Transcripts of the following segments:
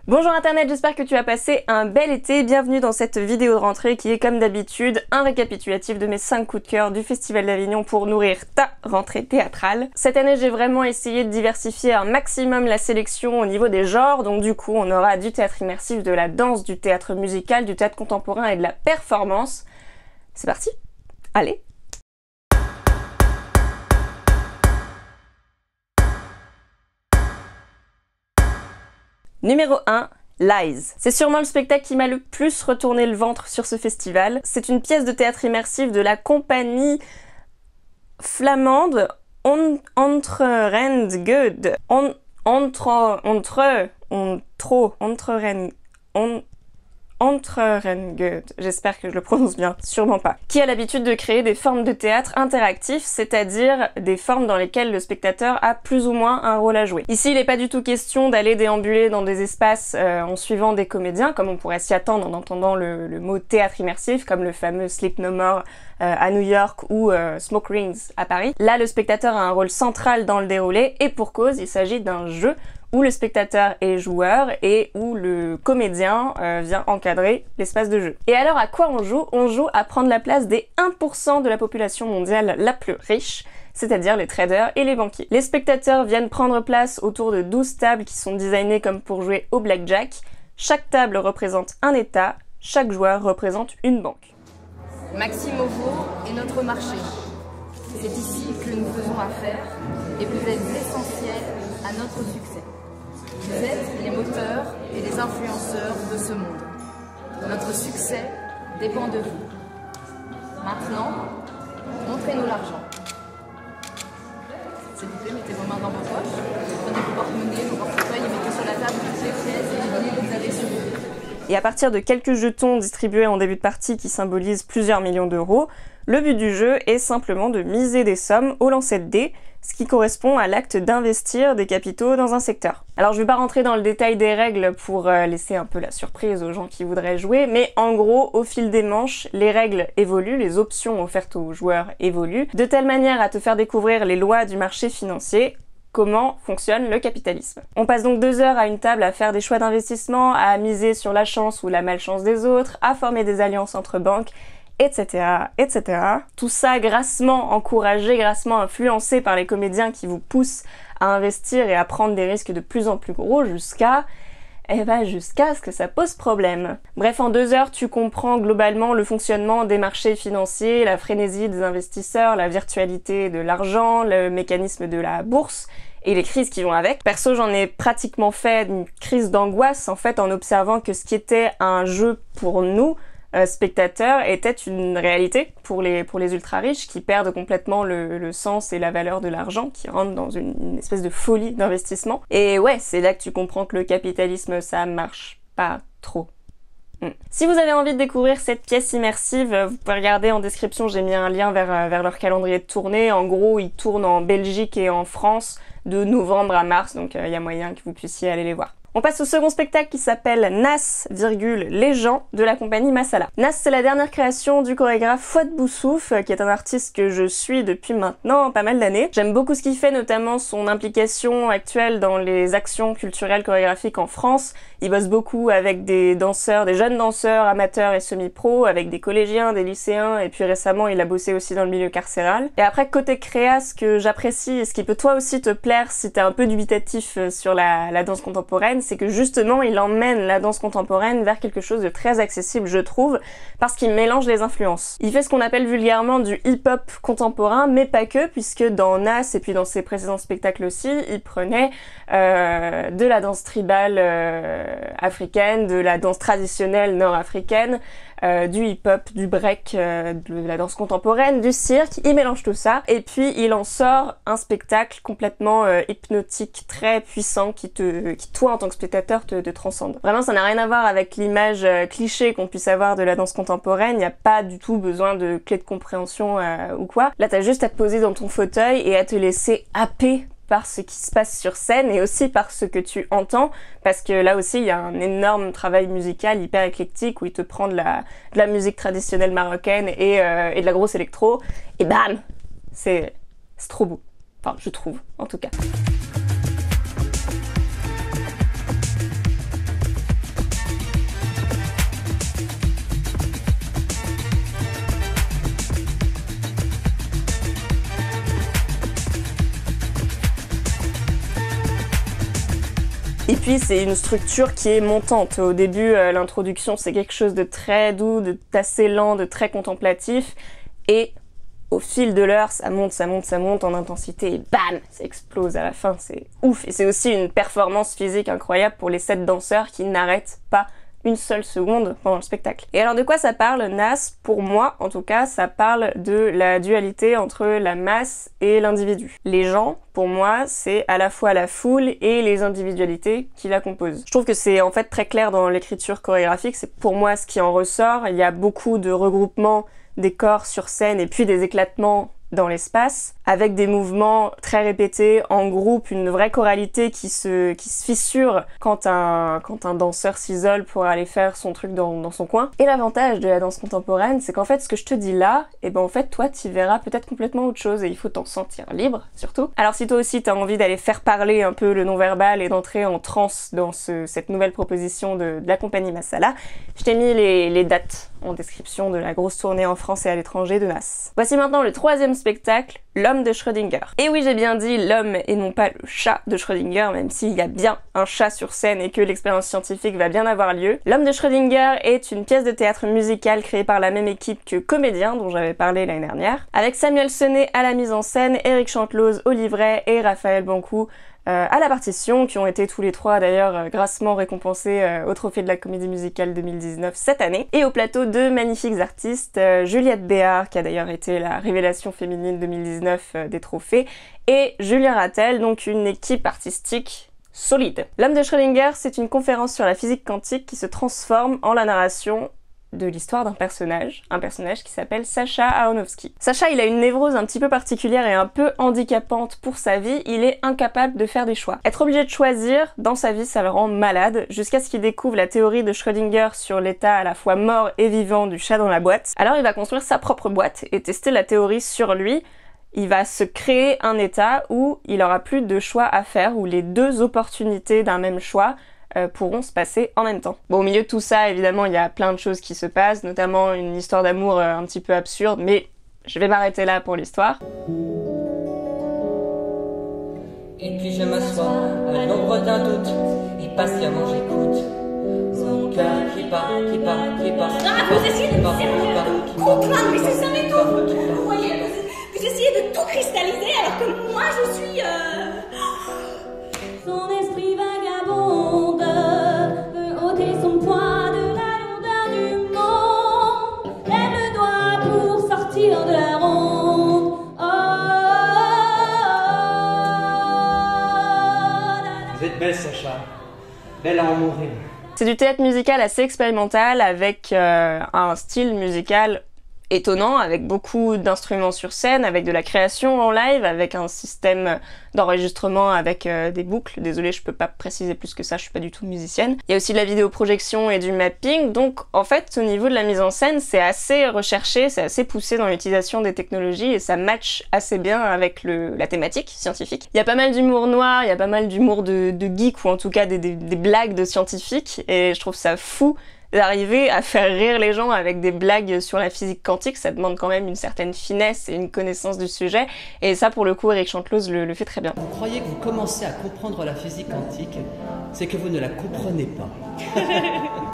Bonjour internet, j'espère que tu as passé un bel été. Bienvenue dans cette vidéo de rentrée qui est comme d'habitude un récapitulatif de mes 5 coups de cœur du Festival d'Avignon pour nourrir ta rentrée théâtrale. Cette année j'ai vraiment essayé de diversifier un maximum la sélection au niveau des genres, donc du coup on aura du théâtre immersif, de la danse, du théâtre musical, du théâtre contemporain et de la performance. C'est parti, allez! Numéro 1, Lies. C'est sûrement le spectacle qui m'a le plus retourné le ventre sur ce festival. C'est une pièce de théâtre immersif de la compagnie flamande Entrerengude. Entrerengude, j'espère que je le prononce bien, sûrement pas, qui a l'habitude de créer des formes de théâtre interactifs, c'est-à-dire des formes dans lesquelles le spectateur a plus ou moins un rôle à jouer. Ici, il n'est pas du tout question d'aller déambuler dans des espaces en suivant des comédiens, comme on pourrait s'y attendre en entendant le mot théâtre immersif, comme le fameux Sleep No More à New York ou Smoke Rings à Paris. Là, le spectateur a un rôle central dans le déroulé, et pour cause, il s'agit d'un jeu où le spectateur est joueur et où le comédien vient encadrer l'espace de jeu. Et alors à quoi on joue? On joue à prendre la place des 1% de la population mondiale la plus riche, c'est-à-dire les traders et les banquiers. Les spectateurs viennent prendre place autour de 12 tables qui sont designées comme pour jouer au blackjack. Chaque table représente un état, chaque joueur représente une banque. Maximovo est notre marché. C'est ici que nous faisons affaire et vous êtes essentiels à notre succès. Vous êtes les moteurs et les influenceurs de ce monde. Notre succès dépend de vous. Maintenant, montrez-nous l'argent. S'il vous plaît, mettez vos mains dans vos poches, prenez vos porte-monnaies, vos portefeuilles et mettez sur la table toutes les pièces et les billets que vous avez sur vous. Et à partir de quelques jetons distribués en début de partie qui symbolisent plusieurs millions d'euros, le but du jeu est simplement de miser des sommes au lancer de dés, ce qui correspond à l'acte d'investir des capitaux dans un secteur. Alors je vais pas rentrer dans le détail des règles pour laisser un peu la surprise aux gens qui voudraient jouer, mais en gros, au fil des manches, les règles évoluent, les options offertes aux joueurs évoluent, de telle manière à te faire découvrir les lois du marché financier, comment fonctionne le capitalisme. On passe donc 2 heures à une table à faire des choix d'investissement, à miser sur la chance ou la malchance des autres, à former des alliances entre banques, etc., etc. Tout ça grassement encouragé, grassement influencé par les comédiens qui vous poussent à investir et à prendre des risques de plus en plus gros jusqu'à ce que ça pose problème. Bref, en 2 heures, tu comprends globalement le fonctionnement des marchés financiers, la frénésie des investisseurs, la virtualité de l'argent, le mécanisme de la bourse, et les crises qui vont avec. Perso, j'en ai pratiquement fait une crise d'angoisse, en fait, en observant que ce qui était un jeu pour nous, spectateurs, était une réalité pour les ultra riches qui perdent complètement le sens et la valeur de l'argent, qui rentrent dans une espèce de folie d'investissement. Et ouais, c'est là que tu comprends que le capitalisme, ça marche pas trop. Si vous avez envie de découvrir cette pièce immersive, vous pouvez regarder en description, j'ai mis un lien vers leur calendrier de tournée. En gros, ils tournent en Belgique et en France de novembre à mars, donc il y a moyen que vous puissiez aller les voir. On passe au second spectacle qui s'appelle Nas, les gens de la compagnie Masala. Nas, c'est la dernière création du chorégraphe Fouad Boussouf, qui est un artiste que je suis depuis maintenant pas mal d'années. J'aime beaucoup ce qu'il fait, notamment son implication actuelle dans les actions culturelles chorégraphiques en France. Il bosse beaucoup avec des danseurs, des jeunes danseurs amateurs et semi-pro, avec des collégiens, des lycéens, et puis récemment il a bossé aussi dans le milieu carcéral. Et après, côté créa, ce que j'apprécie et ce qui peut toi aussi te plaire si t'es un peu dubitatif sur la danse contemporaine, c'est que justement il emmène la danse contemporaine vers quelque chose de très accessible, je trouve, parce qu'il mélange les influences. Il fait ce qu'on appelle vulgairement du hip-hop contemporain, mais pas que, puisque dans Nas et puis dans ses précédents spectacles aussi, il prenait de la danse tribale africaine, de la danse traditionnelle nord-africaine, du hip-hop, du break, de la danse contemporaine, du cirque, il mélange tout ça, et puis il en sort un spectacle complètement hypnotique, très puissant, qui toi en tant que spectateur te transcende. Vraiment, ça n'a rien à voir avec l'image cliché qu'on puisse avoir de la danse contemporaine, il n'y a pas du tout besoin de clé de compréhension ou quoi. Là, t'as juste à te poser dans ton fauteuil et à te laisser happer par ce qui se passe sur scène et aussi par ce que tu entends, parce que là aussi il y a un énorme travail musical hyper éclectique où il te prend de la musique traditionnelle marocaine et de la grosse électro, et bam, c'est trop beau. Enfin, je trouve, en tout cas. puis c'est une structure qui est montante. Au début, l'introduction c'est quelque chose de très doux, d'assez lent, de très contemplatif, et au fil de l'heure, ça monte en intensité, et bam, ça explose à la fin, c'est ouf. Et c'est aussi une performance physique incroyable pour les 7 danseurs qui n'arrêtent pas une seule seconde pendant le spectacle. Et alors de quoi ça parle, Nas? Pour moi, en tout cas, ça parle de la dualité entre la masse et l'individu. Les gens, pour moi, c'est à la fois la foule et les individualités qui la composent. Je trouve que c'est en fait très clair dans l'écriture chorégraphique, c'est pour moi ce qui en ressort. Il y a beaucoup de regroupements des corps sur scène et puis des éclatements dans l'espace, avec des mouvements très répétés, en groupe, une vraie choralité qui se fissure quand un danseur s'isole pour aller faire son truc dans son coin. Et l'avantage de la danse contemporaine, c'est qu'en fait, ce que je te dis là, et ben en fait, toi, t'y verras peut-être complètement autre chose, et il faut t'en sentir libre, surtout. Alors si toi aussi t'as envie d'aller faire parler un peu le non-verbal et d'entrer en transe dans cette nouvelle proposition de la compagnie Masala, je t'ai mis les dates en description de la grosse tournée en France et à l'étranger de Nas. Voici maintenant le troisième spectacle, L'homme de Schrödinger. Et oui, j'ai bien dit l'homme et non pas le chat de Schrödinger, même s'il y a bien un chat sur scène et que l'expérience scientifique va bien avoir lieu. L'homme de Schrödinger est une pièce de théâtre musicale créée par la même équipe que Comédien, dont j'avais parlé l'année dernière, avec Samuel Senet à la mise en scène, Éric Chanteloz au livret et Raphaël Bancou à la partition, qui ont été tous les trois d'ailleurs grassement récompensés au Trophée de la Comédie Musicale 2019 cette année. Et au plateau, deux magnifiques artistes, Juliette Béard, qui a d'ailleurs été la révélation féminine 2019 des trophées, et Julien Rattel, donc une équipe artistique solide. L'homme de Schrödinger, c'est une conférence sur la physique quantique qui se transforme en la narration de l'histoire d'un personnage qui s'appelle Sacha Aronofsky. Sacha, il a une névrose un petit peu particulière et un peu handicapante pour sa vie, il est incapable de faire des choix. Être obligé de choisir, dans sa vie, ça le rend malade, jusqu'à ce qu'il découvre la théorie de Schrödinger sur l'état à la fois mort et vivant du chat dans la boîte. Alors il va construire sa propre boîte et tester la théorie sur lui. Il va se créer un état où il aura plus de choix à faire, où les deux opportunités d'un même choix pourront se passer en même temps. Bon, au milieu de tout ça, évidemment, il y a plein de choses qui se passent, notamment une histoire d'amour un petit peu absurde, mais je vais m'arrêter là pour l'histoire. Et puis je m'assois à l'ombre d'un doute, et patiemment j'écoute mon cœur qui bat. Non, vous essayez de me servir de comprendre, mais c'est ça mes tours. Vous voyez, vous essayez de tout cristalliser, alors que moi je suis... Son esprit vagabonde peut ôter son poids de la lourdeur du monde. Lève le doigt pour sortir de la ronde. Vous êtes belle, Sacha. Belle à en mourir. C'est du théâtre musical assez expérimental avec un style musical étonnant, avec beaucoup d'instruments sur scène, avec de la création en live, avec un système d'enregistrement avec des boucles. Désolée, je peux pas préciser plus que ça, je suis pas du tout musicienne. Il y a aussi de la vidéoprojection et du mapping, donc en fait au niveau de la mise en scène, c'est assez recherché, c'est assez poussé dans l'utilisation des technologies et ça match assez bien avec la thématique scientifique. Il y a pas mal d'humour noir, il y a pas mal d'humour de geek, ou en tout cas des blagues de scientifiques, et je trouve ça fou d'arriver à faire rire les gens avec des blagues sur la physique quantique. Ça demande quand même une certaine finesse et une connaissance du sujet, et ça pour le coup Éric Chanteloz le fait très bien. Vous croyez que vous commencez à comprendre la physique quantique, c'est que vous ne la comprenez pas.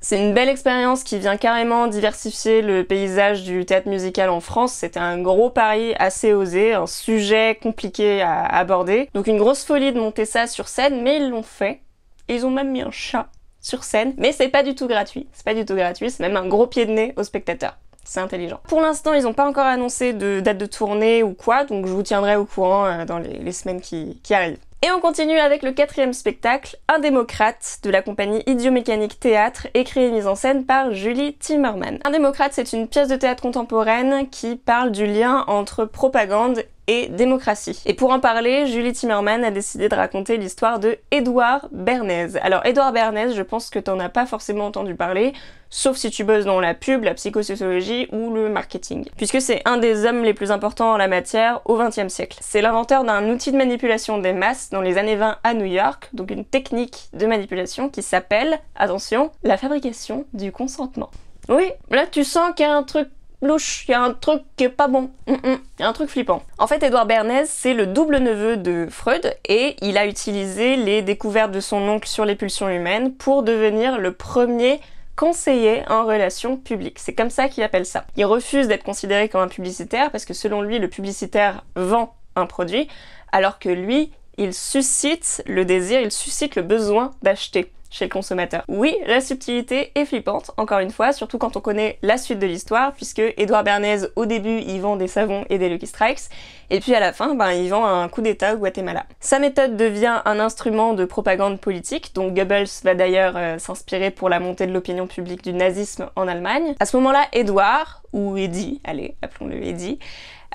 C'est une belle expérience qui vient carrément diversifier le paysage du théâtre musical en France. C'était un gros pari assez osé, un sujet compliqué à aborder, donc une grosse folie de monter ça sur scène, mais ils l'ont fait. Et ils ont même mis un chat sur scène, mais c'est pas du tout gratuit. C'est pas du tout gratuit, c'est même un gros pied de nez aux spectateurs. C'est intelligent. Pour l'instant, ils n'ont pas encore annoncé de date de tournée ou quoi, donc je vous tiendrai au courant dans les semaines qui arrivent. Et on continue avec le quatrième spectacle, Un démocrate, de la compagnie Idiomécanique Théâtre, écrit et mise en scène par Julie Timmerman. Un démocrate, c'est une pièce de théâtre contemporaine qui parle du lien entre propagande et démocratie. Et pour en parler, Julie Timmerman a décidé de raconter l'histoire de Édouard Bernays. Alors Édouard Bernays, je pense que t'en as pas forcément entendu parler, sauf si tu bosses dans la pub, la psychosociologie ou le marketing, puisque c'est un des hommes les plus importants en la matière au XXe siècle. C'est l'inventeur d'un outil de manipulation des masses dans les années 20 à New York, donc une technique de manipulation qui s'appelle, attention, la fabrication du consentement. Oui, là tu sens qu'il y a un truc louche, il y a un truc qui est pas bon, il y a un truc flippant. En fait, Édouard Bernays, c'est le double neveu de Freud, et il a utilisé les découvertes de son oncle sur les pulsions humaines pour devenir le premier conseiller en relations publiques. C'est comme ça qu'il appelle ça. Il refuse d'être considéré comme un publicitaire parce que selon lui, le publicitaire vend un produit, alors que lui, il suscite le désir, il suscite le besoin d'acheter chez le consommateur. Oui, la subtilité est flippante, encore une fois, surtout quand on connaît la suite de l'histoire, puisque Édouard Bernays, au début, il vend des savons et des Lucky Strikes, et puis à la fin, il vend un coup d'état au Guatemala. Sa méthode devient un instrument de propagande politique, dont Goebbels va d'ailleurs s'inspirer pour la montée de l'opinion publique du nazisme en Allemagne. À ce moment-là, Édouard, ou Eddy, allez, appelons-le Eddy,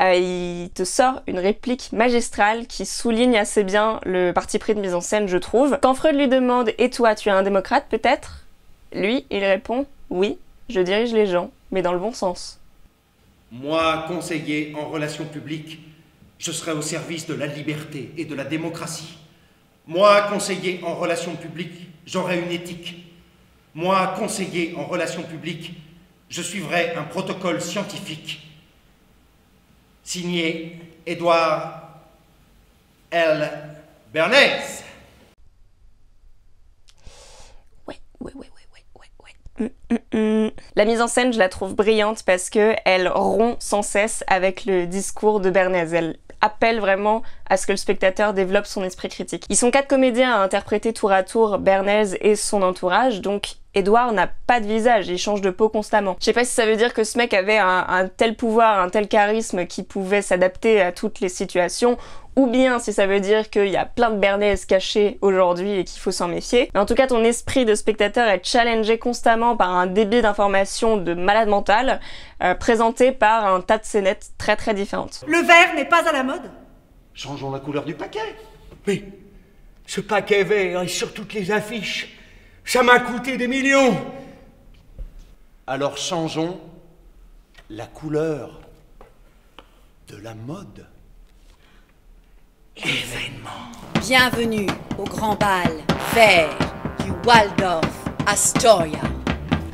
il te sort une réplique magistrale qui souligne assez bien le parti pris de mise en scène, je trouve. Quand Freud lui demande « Et toi, tu es un démocrate, peut-être ?» Lui, il répond « Oui, je dirige les gens, mais dans le bon sens. » Moi, conseiller en relations publiques, je serai au service de la liberté et de la démocratie. Moi, conseiller en relations publiques, j'aurai une éthique. Moi, conseiller en relations publiques, je suivrai un protocole scientifique. Signé Édouard L. Bernays. La mise en scène, je la trouve brillante parce que elle rompt sans cesse avec le discours de Bernays. Elle appelle vraiment à ce que le spectateur développe son esprit critique. Ils sont 4 comédiens à interpréter tour à tour Bernays et son entourage, donc Édouard n'a pas de visage, il change de peau constamment. Je sais pas si ça veut dire que ce mec avait un tel pouvoir, un tel charisme qui pouvait s'adapter à toutes les situations, ou bien si ça veut dire qu'il y a plein de Bernays cachés aujourd'hui et qu'il faut s'en méfier. Mais en tout cas, ton esprit de spectateur est challengé constamment par un débit d'informations de malade mental, présenté par un tas de scénettes très très différentes. Le vert n'est pas à la mode. Changeons la couleur du paquet. Mais ce paquet vert est sur toutes les affiches. Ça m'a coûté des millions. Alors changeons la couleur de la mode. Événement. Bienvenue au grand bal vert du Waldorf Astoria.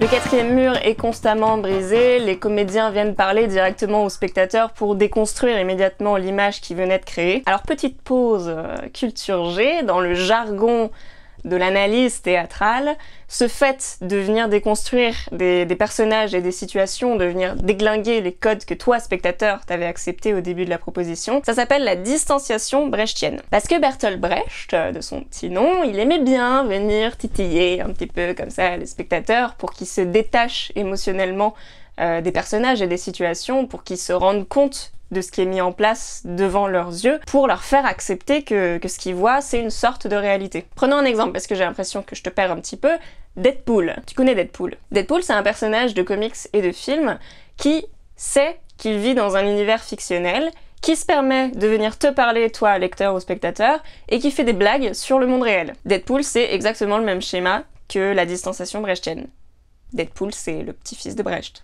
Le 4e mur est constamment brisé, les comédiens viennent parler directement aux spectateurs pour déconstruire immédiatement l'image qui venait de créer. Alors petite pause culture G, dans le jargon de l'analyse théâtrale, ce fait de venir déconstruire des personnages et des situations, de venir déglinguer les codes que toi, spectateur, t'avais acceptés au début de la proposition, ça s'appelle la distanciation brechtienne. Parce que Bertolt Brecht, de son petit nom, il aimait bien venir titiller un petit peu comme ça les spectateurs pour qu'ils se détachent émotionnellement des personnages et des situations, pour qu'ils se rendent compte de ce qui est mis en place devant leurs yeux, pour leur faire accepter que ce qu'ils voient, c'est une sorte de réalité. Prenons un exemple, parce que j'ai l'impression que je te perds un petit peu. Deadpool. Tu connais Deadpool. Deadpool, c'est un personnage de comics et de films qui sait qu'il vit dans un univers fictionnel, qui se permet de venir te parler, toi, lecteur ou spectateur, et qui fait des blagues sur le monde réel. Deadpool, c'est exactement le même schéma que la distanciation brechtienne. Deadpool, c'est le petit-fils de Brecht.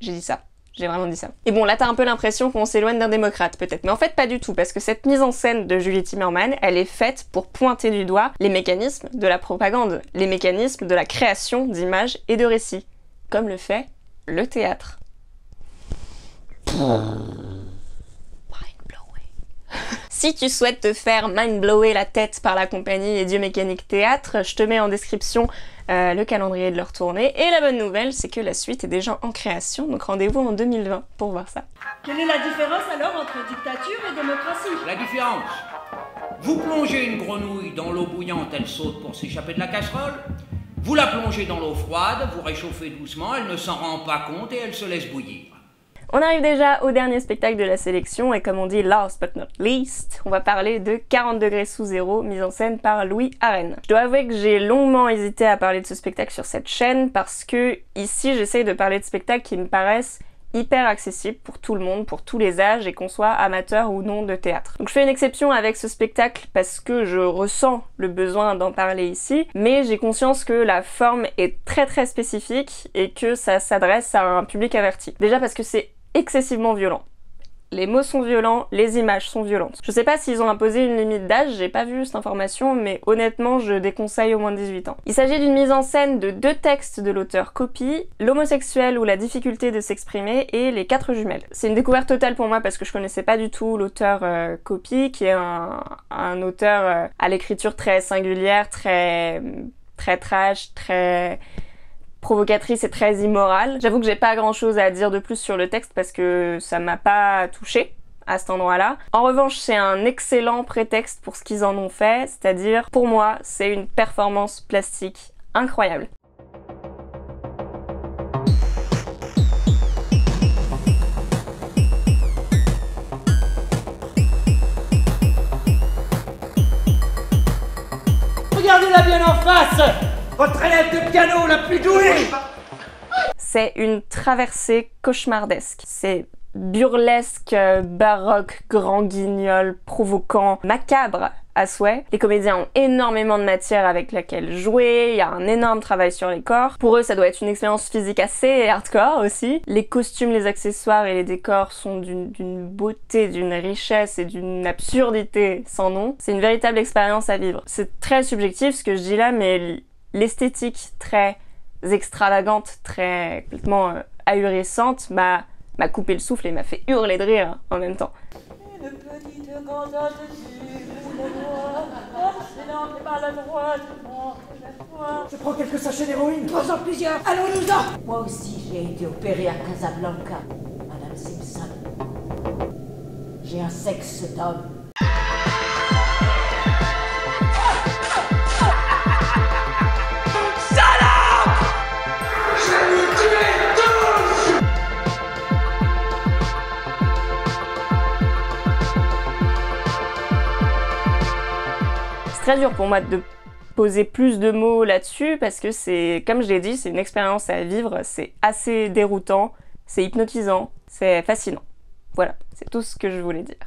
J'ai dit ça. J'ai vraiment dit ça. Et bon, là t'as un peu l'impression qu'on s'éloigne d'un démocrate, peut-être. Mais en fait, pas du tout, parce que cette mise en scène de Julie Timmerman, elle est faite pour pointer du doigt les mécanismes de la propagande, les mécanismes de la création d'images et de récits, comme le fait le théâtre. Si tu souhaites te faire mind-blower la tête par la compagnie Les Dieux Mécaniques Théâtre, je te mets en description le calendrier de leur tournée. Et la bonne nouvelle, c'est que la suite est déjà en création, donc rendez-vous en 2020 pour voir ça. Quelle est la différence alors entre dictature et démocratie? La différence, vous plongez une grenouille dans l'eau bouillante, elle saute pour s'échapper de la casserole. Vous la plongez dans l'eau froide, vous réchauffez doucement, elle ne s'en rend pas compte et elle se laisse bouillir. On arrive déjà au dernier spectacle de la sélection, et comme on dit last but not least, on va parler de 40 degrés sous zéro, mise en scène par Louis Arène. Je dois avouer que j'ai longuement hésité à parler de ce spectacle sur cette chaîne, parce que ici j'essaye de parler de spectacles qui me paraissent hyper accessible pour tout le monde, pour tous les âges, et qu'on soit amateur ou non de théâtre. Donc je fais une exception avec ce spectacle parce que je ressens le besoin d'en parler ici, mais j'ai conscience que la forme est très très spécifique et que ça s'adresse à un public averti. Déjà parce que c'est excessivement violent. Les mots sont violents, les images sont violentes. Je sais pas s'ils ont imposé une limite d'âge, j'ai pas vu cette information, mais honnêtement je déconseille au moins de 18 ans. Il s'agit d'une mise en scène de 2 textes de l'auteur Copy, l'homosexuel ou la difficulté de s'exprimer et les 4 jumelles. C'est une découverte totale pour moi parce que je connaissais pas du tout l'auteur Copy, qui est un auteur à l'écriture très singulière, très trash, très provocatrice et très immorale. J'avoue que j'ai pas grand chose à dire de plus sur le texte parce que ça m'a pas touchée à cet endroit-là. En revanche, c'est un excellent prétexte pour ce qu'ils en ont fait, c'est-à-dire, pour moi, c'est une performance plastique incroyable. Regardez-la bien en face! Votre élève de piano la plus douée! C'est une traversée cauchemardesque. C'est burlesque, baroque, grand guignol, provoquant, macabre à souhait. Les comédiens ont énormément de matière avec laquelle jouer, il y a un énorme travail sur les corps. Pour eux, ça doit être une expérience physique assez hardcore aussi. Les costumes, les accessoires et les décors sont d'une beauté, d'une richesse et d'une absurdité sans nom. C'est une véritable expérience à vivre. C'est très subjectif ce que je dis là, mais l'esthétique très extravagante, très complètement ahurissante m'a coupé le souffle et m'a fait hurler de rire en même temps. Une petite cantate du boulevard, excellente et maladroite, Je prends quelques sachets d'héroïne. prends-en plusieurs, allons-nous-en! Moi aussi, j'ai été opérée à Casablanca, Madame Simpson. J'ai un sexe d'homme. C'est très dur pour moi de poser plus de mots là-dessus parce que c'est, comme je l'ai dit, c'est une expérience à vivre, c'est assez déroutant, c'est hypnotisant, c'est fascinant. Voilà, c'est tout ce que je voulais dire.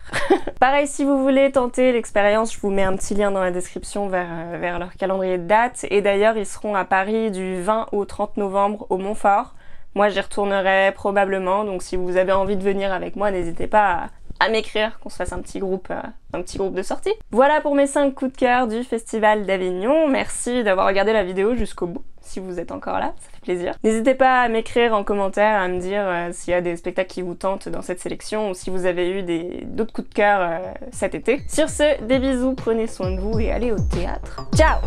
Pareil, si vous voulez tenter l'expérience, je vous mets un petit lien dans la description vers leur calendrier de date. Et d'ailleurs, ils seront à Paris du 20 au 30 novembre au Montfort. Moi, j'y retournerai probablement, donc si vous avez envie de venir avec moi, n'hésitez pas à m'écrire, qu'on se fasse un petit groupe de sortie. Voilà pour mes 5 coups de cœur du Festival d'Avignon. Merci d'avoir regardé la vidéo jusqu'au bout, si vous êtes encore là, ça fait plaisir. N'hésitez pas à m'écrire en commentaire, à me dire s'il y a des spectacles qui vous tentent dans cette sélection ou si vous avez eu d'autres coups de cœur cet été. Sur ce, des bisous, prenez soin de vous et allez au théâtre. Ciao!